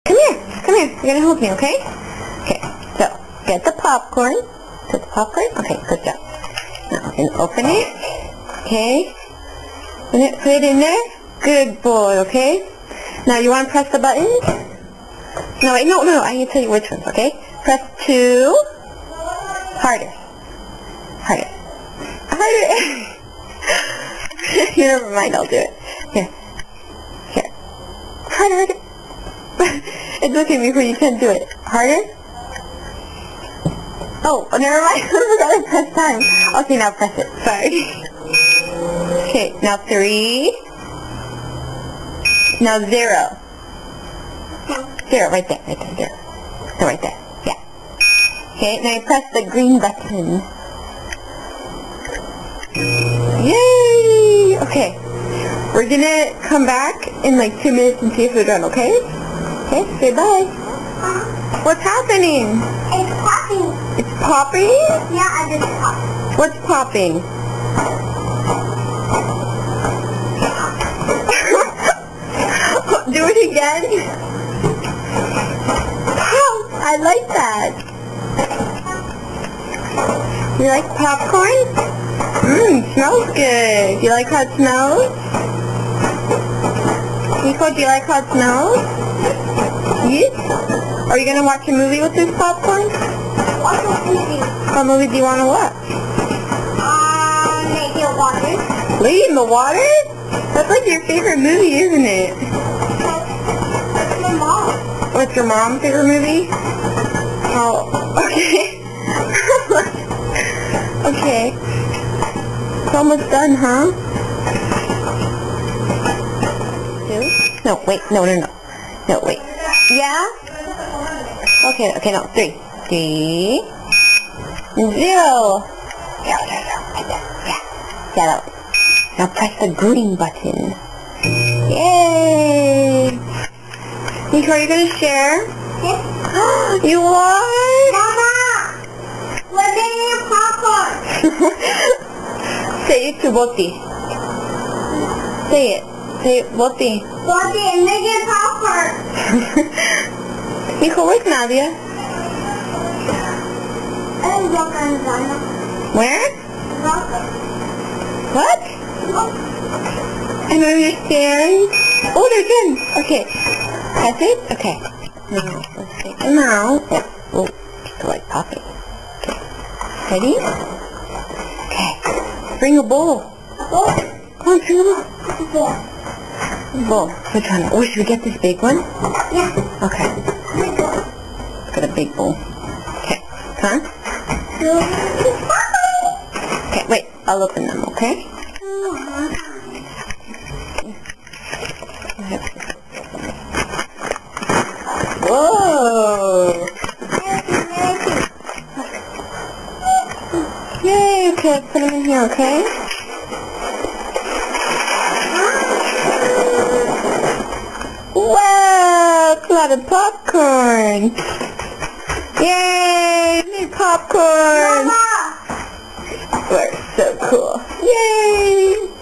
Come here. Come here. You're going to help me, okay? Okay. So, get the popcorn. Put the popcorn. Okay, good job. Now, we can open it. Okay. Put it in there. Good boy, okay? Now, you want to press the button? No, wait, no. I need to tell you which ones, okay? Press 2. Harder. Harder. Harder. Never mind, I'll do it. Here. Here. Harder. It's looking at me when you can't do it. Harder? Oh, never mind. I forgot to press time. Okay, now press it. Sorry. Okay, now 3. Now 0. 0, right there, 0. So right there, yeah. Okay, now you press the green button. Yay! Okay, we're gonna come back in like 2 minutes and see if we're done, okay? Okay, say bye. What's happening? It's popping. It's popping? Yeah, I just popped. What's popping? Do it again. Pop! I like that. You like popcorn? Smells good. You like how it smells? Nico, do you like how it smells? Yes? Are you going to watch a movie with this popcorn? Watch a movie. What movie do you want to watch? Maybe a water. Lady in the Water? That's like your favorite movie, isn't it? My mom. What's your mom's favorite movie? Oh, okay. Okay. It's almost done, huh? 2? No, wait, no. No, wait. Yeah? Okay, no, 3. 3. 0. Yeah, right there. Yeah, that one. Now press the green button. Yay! Nico, are you going to share? Yes. You are? Mama! We're making popcorn. Say it to Boti. Say it. Say it, Boti. We're making popcorn. Nico, where's Nadia? Where? What? I don't understand. Oh, they're done. Okay. That's it? Okay. Now, let's take them out. Oh, people like popping. Okay. Ready? Okay. Bring a bowl. Bowl? Come on, bring a bowl. Bowl. Which one? Oh, should we get this big one? Yeah. Okay. Let's get a big bowl. Okay. Come on. Okay, wait. I'll open them, okay? Whoa! Yay! Okay, let's put them in here, okay? Wow! It's a lot of popcorn! Yay! We made popcorn! Mama! We're so cool! Yay!